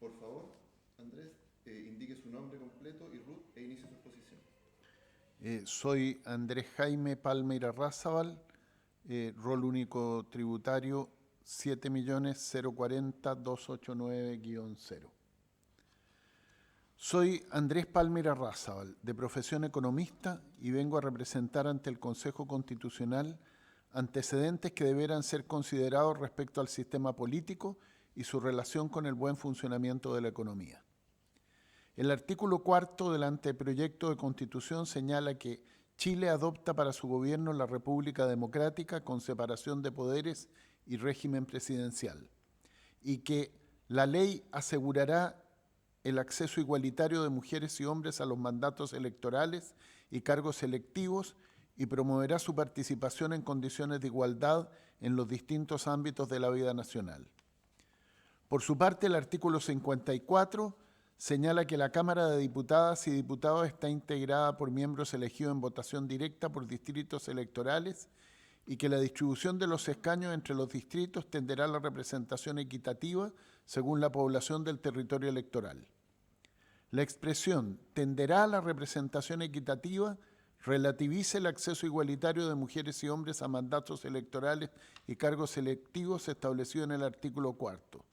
Por favor, Andrés, indique su nombre completo y RUT e inicie su exposición. Soy Andrés Jaime Palmeira Razabal, rol único tributario 7.040.289-0. Soy Andrés Palmeira Razabal, de profesión economista, y vengo a representar ante el Consejo Constitucional antecedentes que deberán ser considerados respecto al sistema político y su relación con el buen funcionamiento de la economía. El artículo 4 del anteproyecto de Constitución señala que Chile adopta para su gobierno la República Democrática con separación de poderes y régimen presidencial, y que la ley asegurará el acceso igualitario de mujeres y hombres a los mandatos electorales y cargos electivos y promoverá su participación en condiciones de igualdad en los distintos ámbitos de la vida nacional. Por su parte, el artículo 54 señala que la Cámara de Diputadas y Diputados está integrada por miembros elegidos en votación directa por distritos electorales y que la distribución de los escaños entre los distritos tenderá a la representación equitativa según la población del territorio electoral. La expresión tenderá a la representación equitativa relativiza el acceso igualitario de mujeres y hombres a mandatos electorales y cargos electivos establecido en el artículo 4.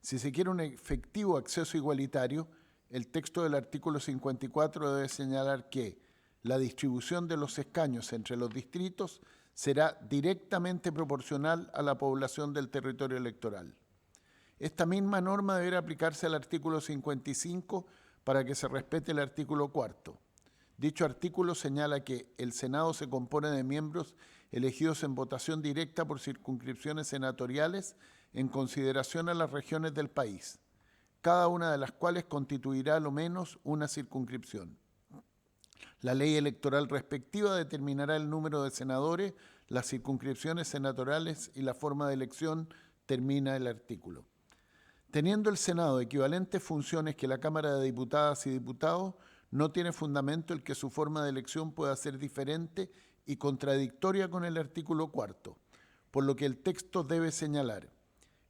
Si se quiere un efectivo acceso igualitario, el texto del artículo 54 debe señalar que la distribución de los escaños entre los distritos será directamente proporcional a la población del territorio electoral. Esta misma norma deberá aplicarse al artículo 55 para que se respete el artículo 4. Dicho artículo señala que el Senado se compone de miembros elegidos en votación directa por circunscripciones senatoriales en consideración a las regiones del país, cada una de las cuales constituirá lo menos una circunscripción. La ley electoral respectiva determinará el número de senadores, las circunscripciones senatoriales y la forma de elección, termina el artículo. Teniendo el Senado equivalentes funciones que la Cámara de Diputadas y Diputados, no tiene fundamento el que su forma de elección pueda ser diferente y contradictoria con el artículo 4, por lo que el texto debe señalar: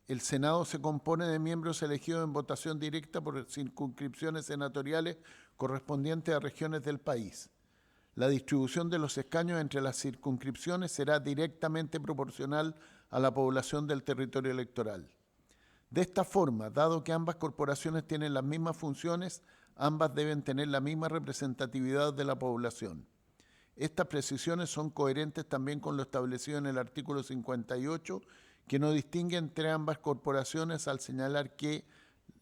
el Senado se compone de miembros elegidos en votación directa por circunscripciones senatoriales correspondientes a regiones del país. La distribución de los escaños entre las circunscripciones será directamente proporcional a la población del territorio electoral. De esta forma, dado que ambas corporaciones tienen las mismas funciones, ambas deben tener la misma representatividad de la población. Estas precisiones son coherentes también con lo establecido en el artículo 58, que no distingue entre ambas corporaciones al señalar que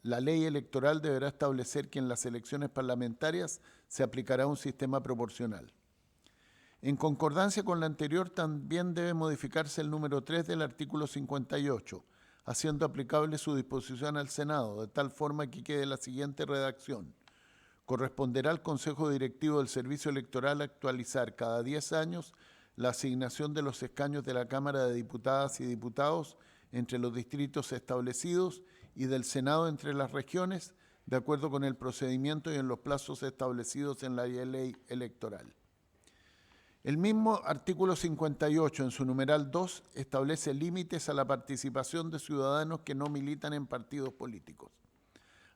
la ley electoral deberá establecer que en las elecciones parlamentarias se aplicará un sistema proporcional. En concordancia con la anterior, también debe modificarse el número 3 del artículo 58, haciendo aplicable su disposición al Senado, de tal forma que quede la siguiente redacción: corresponderá al Consejo Directivo del Servicio Electoral actualizar cada 10 años la asignación de los escaños de la Cámara de Diputadas y Diputados entre los distritos establecidos y del Senado entre las regiones, de acuerdo con el procedimiento y en los plazos establecidos en la ley electoral. El mismo artículo 58, en su numeral 2, establece límites a la participación de ciudadanos que no militan en partidos políticos.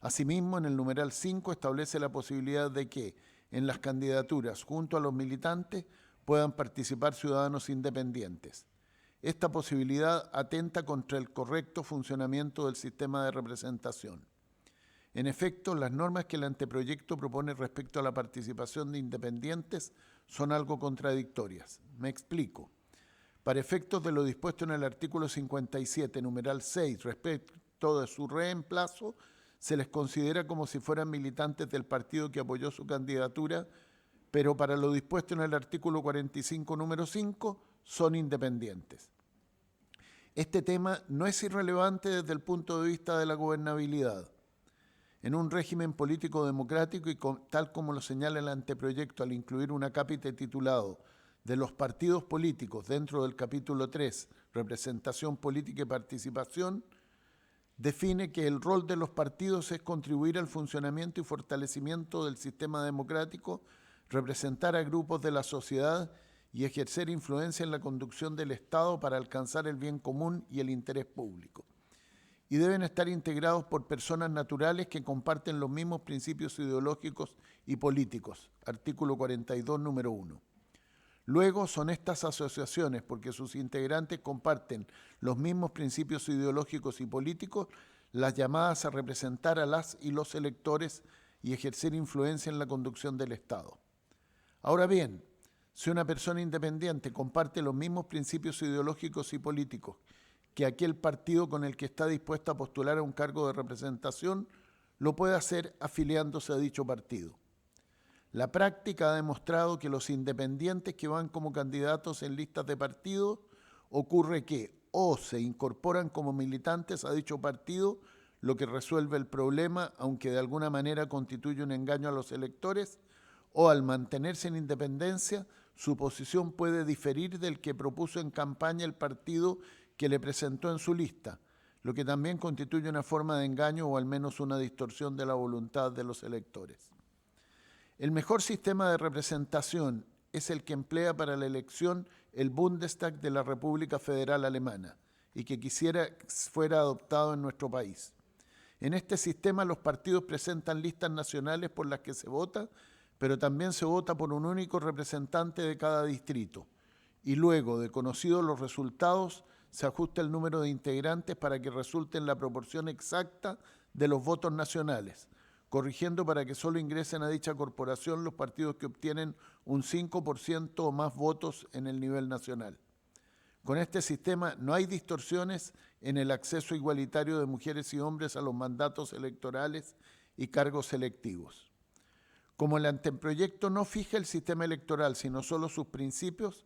Asimismo, en el numeral 5 establece la posibilidad de que en las candidaturas, junto a los militantes, puedan participar ciudadanos independientes. Esta posibilidad atenta contra el correcto funcionamiento del sistema de representación. En efecto, las normas que el anteproyecto propone respecto a la participación de independientes son algo contradictorias. Me explico. Para efectos de lo dispuesto en el artículo 57, numeral 6, respecto de su reemplazo, se les considera como si fueran militantes del partido que apoyó su candidatura, pero para lo dispuesto en el artículo 45, número 5, son independientes. Este tema no es irrelevante desde el punto de vista de la gobernabilidad. En un régimen político democrático y tal como lo señala el anteproyecto al incluir un acápite titulado de los partidos políticos dentro del capítulo 3, representación política y participación, define que el rol de los partidos es contribuir al funcionamiento y fortalecimiento del sistema democrático, representar a grupos de la sociedad y ejercer influencia en la conducción del Estado para alcanzar el bien común y el interés público. y deben estar integrados por personas naturales que comparten los mismos principios ideológicos y políticos. Artículo 42, número 1. Luego son estas asociaciones, porque sus integrantes comparten los mismos principios ideológicos y políticos, las llamadas a representar a las y los electores y ejercer influencia en la conducción del Estado. Ahora bien, si una persona independiente comparte los mismos principios ideológicos y políticos que aquel partido con el que está dispuesto a postular a un cargo de representación, lo puede hacer afiliándose a dicho partido. La práctica ha demostrado que los independientes que van como candidatos en listas de partidos ocurre que o se incorporan como militantes a dicho partido, lo que resuelve el problema, aunque de alguna manera constituye un engaño a los electores, o al mantenerse en independencia, su posición puede diferir del que propuso en campaña el partido que le presentó en su lista, lo que también constituye una forma de engaño o al menos una distorsión de la voluntad de los electores. El mejor sistema de representación es el que emplea para la elección el Bundestag de la República Federal Alemana y que quisiera fuera adoptado en nuestro país. En este sistema los partidos presentan listas nacionales por las que se vota, pero también se vota por un único representante de cada distrito. Y luego, de conocidos los resultados, se ajusta el número de integrantes para que resulte en la proporción exacta de los votos nacionales, corrigiendo para que solo ingresen a dicha corporación los partidos que obtienen un 5% o más votos en el nivel nacional. Con este sistema no hay distorsiones en el acceso igualitario de mujeres y hombres a los mandatos electorales y cargos electivos. Como el anteproyecto no fija el sistema electoral, sino solo sus principios,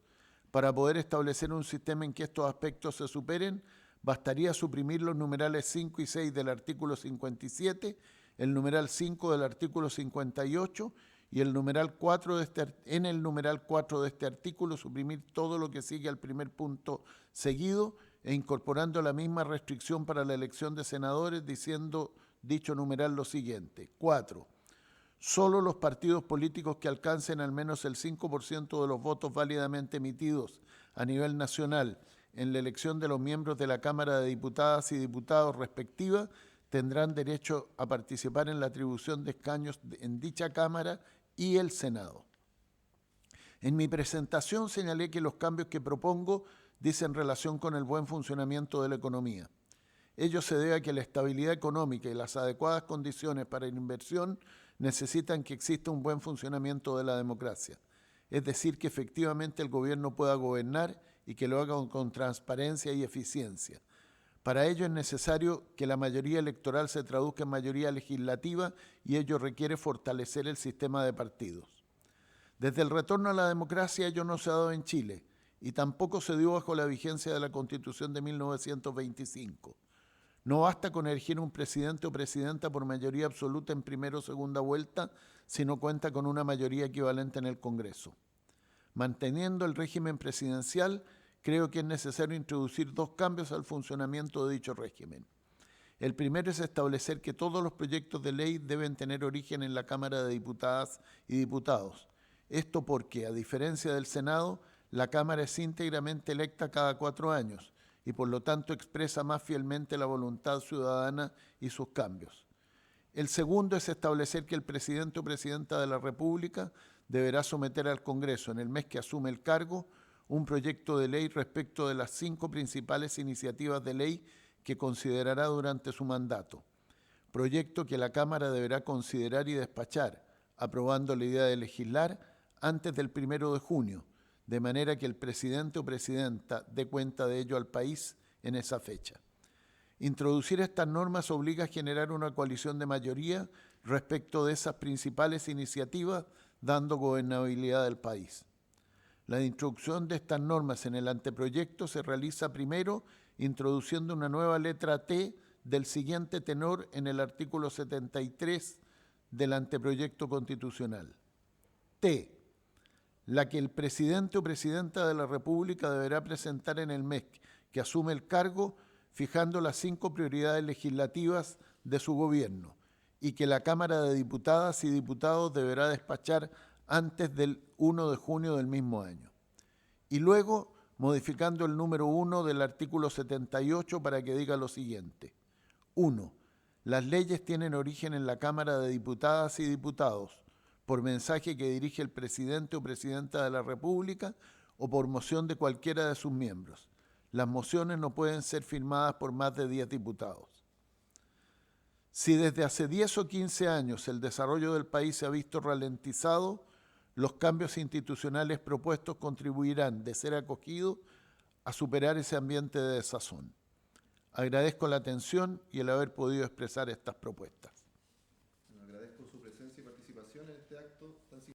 para poder establecer un sistema en que estos aspectos se superen, bastaría suprimir los numerales 5 y 6 del artículo 57, el numeral 5 del artículo 58 y el numeral 4 en el numeral 4 de este artículo suprimir todo lo que sigue al primer punto seguido e incorporando la misma restricción para la elección de senadores, diciendo dicho numeral lo siguiente. 4. Solo los partidos políticos que alcancen al menos el 5% de los votos válidamente emitidos a nivel nacional en la elección de los miembros de la Cámara de Diputadas y Diputados respectiva tendrán derecho a participar en la atribución de escaños en dicha Cámara y el Senado. En mi presentación señalé que los cambios que propongo dicen relación con el buen funcionamiento de la economía. Ello se debe a que la estabilidad económica y las adecuadas condiciones para la inversión necesitan que exista un buen funcionamiento de la democracia, es decir, que efectivamente el gobierno pueda gobernar y que lo haga con transparencia y eficiencia. Para ello es necesario que la mayoría electoral se traduzca en mayoría legislativa y ello requiere fortalecer el sistema de partidos. Desde el retorno a la democracia ello no se ha dado en Chile y tampoco se dio bajo la vigencia de la Constitución de 1925. No basta con elegir un presidente o presidenta por mayoría absoluta en primera o segunda vuelta, sino cuenta con una mayoría equivalente en el Congreso. Manteniendo el régimen presidencial, creo que es necesario introducir dos cambios al funcionamiento de dicho régimen. El primero es establecer que todos los proyectos de ley deben tener origen en la Cámara de Diputadas y Diputados. Esto porque, a diferencia del Senado, la Cámara es íntegramente electa cada 4 años y por lo tanto expresa más fielmente la voluntad ciudadana y sus cambios. El segundo es establecer que el presidente o presidenta de la República deberá someter al Congreso, en el mes que asume el cargo, un proyecto de ley respecto de las 5 principales iniciativas de ley que considerará durante su mandato. Proyecto que la Cámara deberá considerar y despachar, aprobando la idea de legislar antes del 1 de junio, de manera que el presidente o presidenta dé cuenta de ello al país en esa fecha. Introducir estas normas obliga a generar una coalición de mayoría respecto de esas principales iniciativas, dando gobernabilidad al país. La introducción de estas normas en el anteproyecto se realiza primero introduciendo una nueva letra T del siguiente tenor en el artículo 73 del anteproyecto constitucional. T. La que el presidente o presidenta de la República deberá presentar en el mes que asume el cargo, fijando las 5 prioridades legislativas de su gobierno y que la Cámara de Diputadas y Diputados deberá despachar antes del 1 de junio del mismo año. Y luego, modificando el número 1 del artículo 78 para que diga lo siguiente. 1. Las leyes tienen origen en la Cámara de Diputadas y Diputados, por mensaje que dirige el presidente o presidenta de la República o por moción de cualquiera de sus miembros. Las mociones no pueden ser firmadas por más de 10 diputados. Si desde hace 10 o 15 años el desarrollo del país se ha visto ralentizado, los cambios institucionales propuestos contribuirán, de ser acogidos, a superar ese ambiente de desazón. Agradezco la atención y el haber podido expresar estas propuestas.